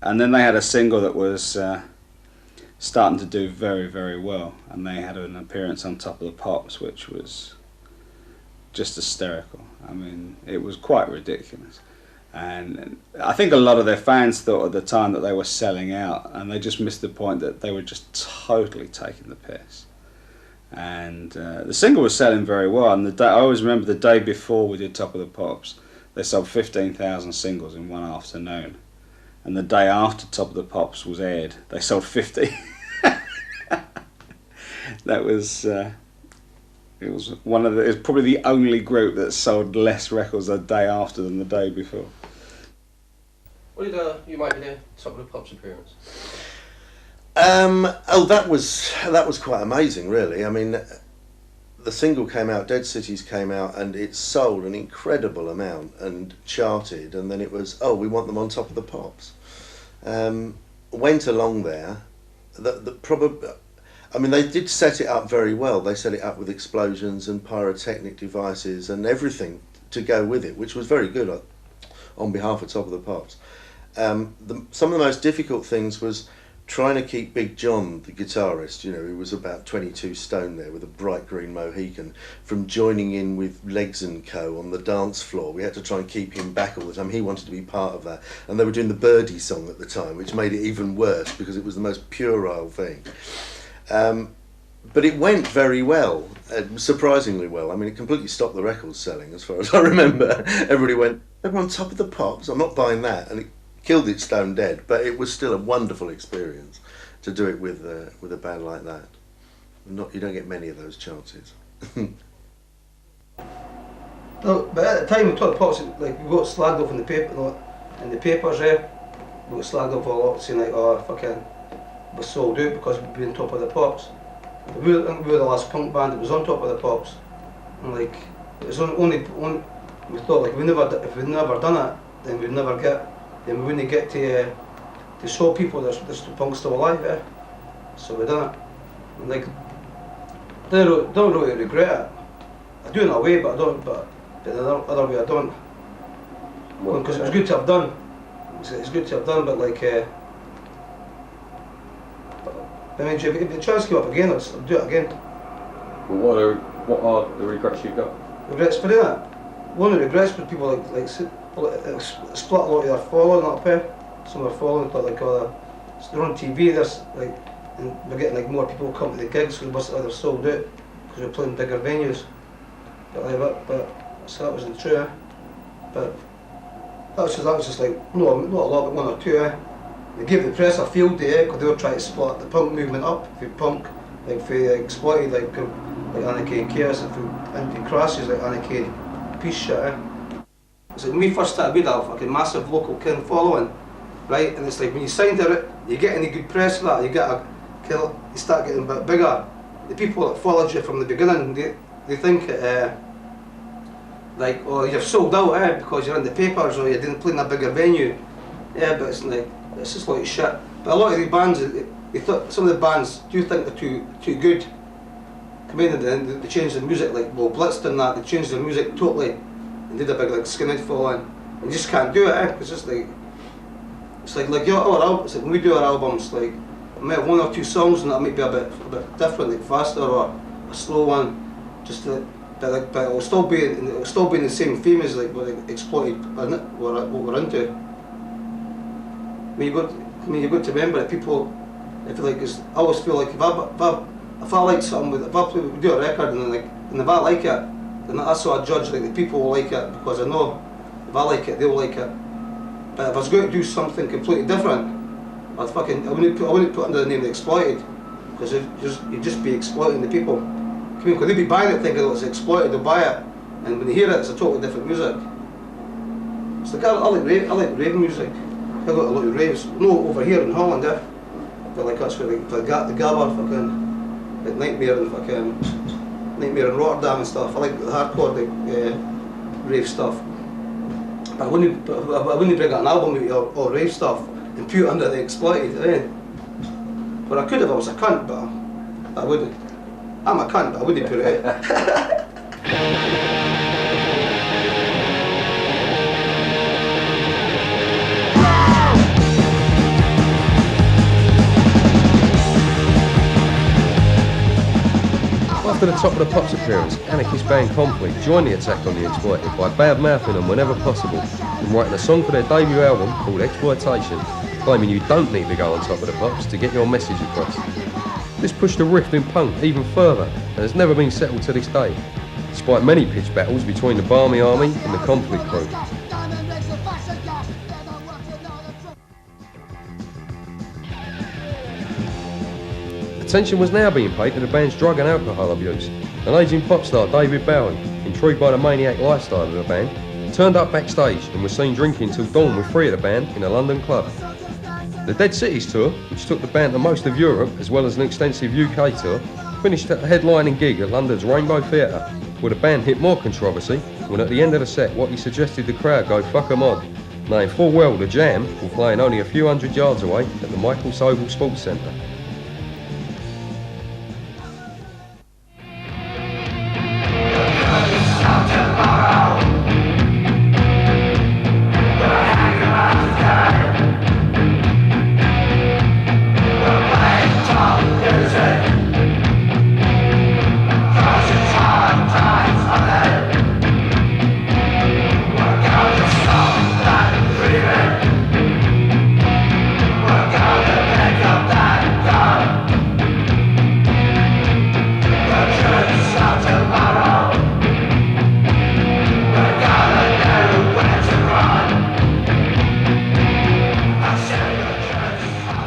And then they had a single that was starting to do very, very well, and they had an appearance on Top of the Pops, which was just hysterical. I mean, it was quite ridiculous. And I think a lot of their fans thought at the time that they were selling out, and they just missed the point that they were just totally taking the piss. And the single was selling very well, and I always remember the day before we did Top of the Pops, they sold 15,000 singles in one afternoon. And the day after Top of the Pops was aired, they sold 50. That was it was probably the only group that sold less records the day after than the day before. What did you make of the Top of the Pops appearance? That was quite amazing, really. I mean, the single came out, Dead Cities came out, and it sold an incredible amount and charted, and then it was, oh, we want them on Top of the Pops. Went along there. I mean, they did set it up very well. They set it up with explosions and pyrotechnic devices and everything to go with it, which was very good on behalf of Top of the Pops. Some of the most difficult things was trying to keep Big John, the guitarist, you know, who was about 22 stone there with a bright green Mohican, from joining in with Legs and Co on the dance floor. We had to try and keep him back all the time. He wanted to be part of that. And they were doing the Birdie song at the time, which made it even worse because it was the most puerile thing. But it went very well, surprisingly well. I mean, it completely stopped the records selling, as far as I remember. Everybody went, they're on Top of the Pops, I'm not buying that. And it killed it stone dead, but it was still a wonderful experience to do it with a band like that. You don't get many of those chances. No, but at the time, Top of the Pops, like, we got slagged off in the paper, in the papers there. We got slagged off a lot, saying like, oh, fucking, we're sold out because we've been Top of the Pops. But we were the last punk band that was on Top of the Pops, and like, it was only we thought like if we'd never done it, then we wouldn't get to show people there's the punk's still alive, yeah. So we done it. And like, don't really regret it. I do in a way, but I don't. But in another way, I don't. Because it was good to have done. It's good to have done, but like, I mean, if the chance came up again, I'd do it again. Well, what are the regrets you've got? Regrets for doing it? One of the regrets was people like split a lot of their following up here. Some of their following, but like they're on TV. There's like, and we're getting like more people come to the gigs because they're sold out because we're playing bigger venues. But so that wasn't true. But that was just like not a lot, but one or two. They gave the press a field day because they were trying to split the punk movement up. For punk, like for exploited like Anarchy and Chaos, and for anti-crashes like Anarchy and Peace shit. It's like when we first started, we had a fucking massive local kind of following, right? And it's like when you signed it, you get any good press for that, you start getting a bit bigger. The people that followed you from the beginning, they think it like, or you've sold out, because you're in the papers or you didn't play in a bigger venue. Yeah, but it's like, it's just like shit. But a lot of these bands, they thought, some of the bands do think they're too good. Come in and then they changed the music, like, well, Blitzed and that, they changed the music totally and did a big like skinhead following. And you just can't do it, it's just like, it's like our album, it's like when we do our albums, like, I might have one or two songs and that might be a bit different, like faster or a slow one, just to, but it'll still be in the same theme as like what Exploited, isn't it? What we're into. You've got to remember that people, if like, I always feel like if I like something, if we do a record and if I like it, then that's what I judge, like the people will like it, because I know if I like it, they'll like it. But if I was going to do something completely different, I wouldn't put under the name of Exploited, because you'd just be exploiting the people. Because they'd be buying it thinking it's Exploited, they'll buy it, and when they hear it, it's a totally different music. It's like, I like rave music. I got a lot of raves. No, over here in Holland, but like that's where the Gabber fucking, like Nightmare and fucking, Nightmare in Rotterdam and stuff. I like the hardcore, rave stuff. But I wouldn't bring out an album with all rave stuff and put it under the Exploited, But I could if I was a cunt, but I wouldn't. I'm a cunt, but I wouldn't put it out. After the Top of the Pops appearance, anarchist band Conflict joined the attack on the Exploited by bad-mouthing them whenever possible and writing a song for their debut album called Exploitation, claiming you don't need to go on Top of the Pops to get your message across. This pushed the rift in punk even further and has never been settled to this day, despite many pitched battles between the Barmy Army and the Conflict crew. Attention was now being paid to the band's drug and alcohol abuse, and aging pop star David Bowie, intrigued by the maniac lifestyle of the band, turned up backstage and was seen drinking till dawn with three of the band in a London club. The Dead Cities tour, which took the band to most of Europe as well as an extensive UK tour, finished at a headlining gig at London's Rainbow Theatre, where the band hit more controversy when at the end of the set Wattie suggested the crowd go fuck 'em odd, knowing full well the Jam were playing only a few hundred yards away at the Michael Sobel Sports Centre.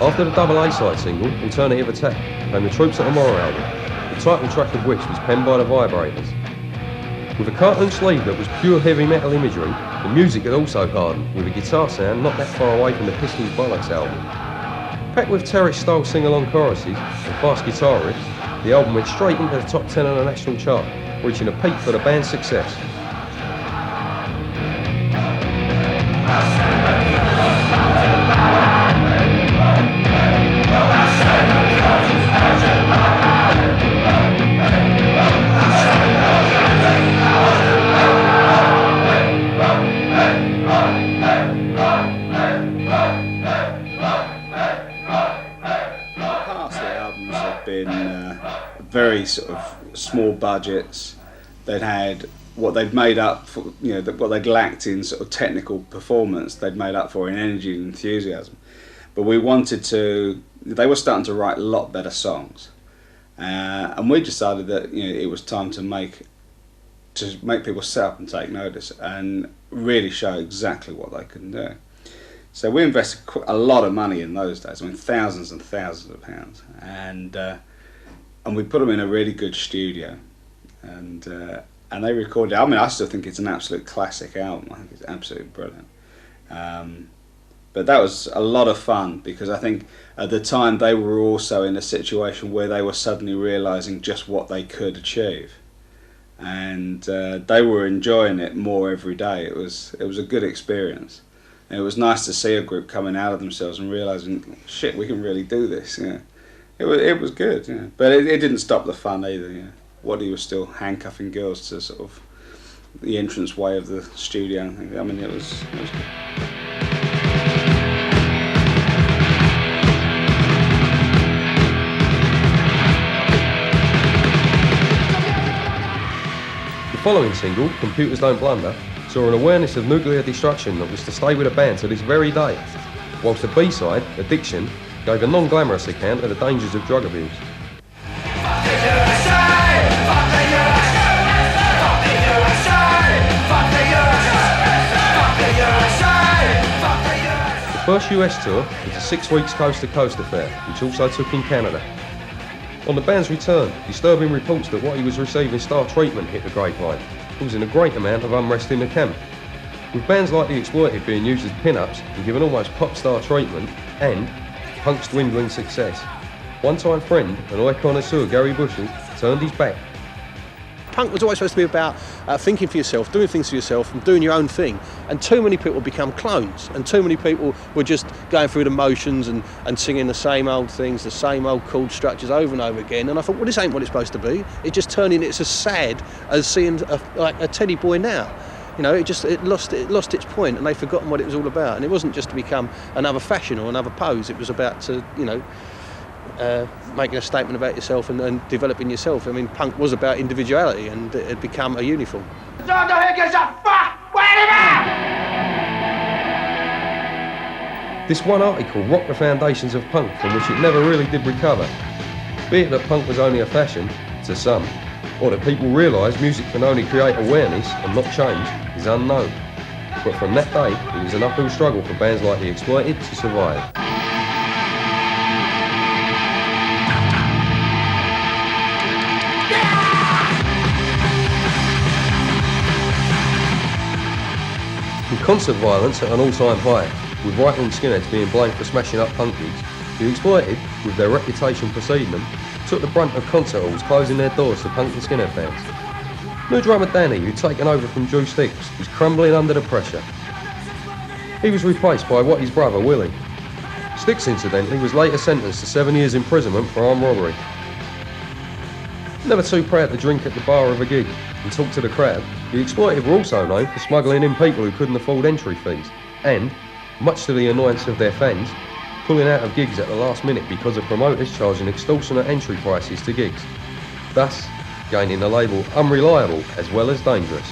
After the double A-side single, Alternative Attack, came the Troops at Tomorrow album, the title track of which was penned by the Vibrators. With a cartoon sleeve that was pure heavy metal imagery, the music had also hardened, with a guitar sound not that far away from the Pistols' Bollocks album. Packed with Terrorist-style sing-along choruses and fast guitar riffs, the album went straight into the top 10 on the national chart, reaching a peak for the band's success. Very sort of small budgets. They'd had what they'd made up for, what they'd lacked in sort of technical performance, they'd made up for in energy and enthusiasm. But we wanted to, they were starting to write a lot better songs. And we decided that it was time to make people sit up and take notice and really show exactly what they can do. So we invested a lot of money in those days, thousands and thousands of pounds. And we put them in a really good studio, and they recorded. I still think it's an absolute classic album. I think it's absolutely brilliant. But that was a lot of fun because I think at the time they were also in a situation where they were suddenly realising just what they could achieve, and they were enjoying it more every day. It was a good experience. And it was nice to see a group coming out of themselves and realising, shit, we can really do this. Yeah, it was good. Yeah, but it didn't stop the fun either. Yeah, Waddy was still handcuffing girls to sort of the entrance way of the studio. I mean, it was good. The following single, Computers Don't Blunder, saw an awareness of nuclear destruction that was to stay with the band to this very day, whilst the B-side, Addiction, gave a non-glamorous account of the dangers of drug abuse. The first US tour was a 6 weeks coast-to-coast affair, which also took in Canada. On the band's return, disturbing reports that Waddy was receiving star treatment hit the grapevine, causing a great amount of unrest in the camp. With bands like The Exploited being used as pin-ups and given almost pop star treatment, and Punk's dwindling success, one-time friend and eye connoisseur Gary Bushell turned his back. Punk was always supposed to be about thinking for yourself, doing things for yourself and doing your own thing. And too many people become clones, and too many people were just going through the motions and singing the same old things, the same old chord structures over and over again. And I thought, well, this ain't what it's supposed to be. It's just turning, it's as sad as seeing a Teddy Boy now. You know, it lost its point, and they've forgotten what it was all about. And it wasn't just to become another fashion or another pose. It was about to, making a statement about yourself and developing yourself. I mean, punk was about individuality, and it had become a uniform. This one article rocked the foundations of punk, from which it never really did recover. Be it that punk was only a fashion, to some, or that people realised music can only create awareness and not change, is unknown. But from that day, it was an uphill struggle for bands like The Exploited to survive. Concert violence at an all-time high, with right-wing skinheads being blamed for smashing up punk gigs, The Exploited, with their reputation preceding them, took the brunt of concert halls closing their doors to punk and skinhead fans. New drummer Danny, who'd taken over from Drew Sticks, was crumbling under the pressure. He was replaced by Waddy's brother, Willie. Sticks, incidentally, was later sentenced to 7 years imprisonment for armed robbery. Never too proud to drink at the bar of a gig and talk to the crowd, The Exploited were also known for smuggling in people who couldn't afford entry fees and, much to the annoyance of their fans, pulling out of gigs at the last minute because of promoters charging extortionate entry prices to gigs, thus gaining the label unreliable as well as dangerous.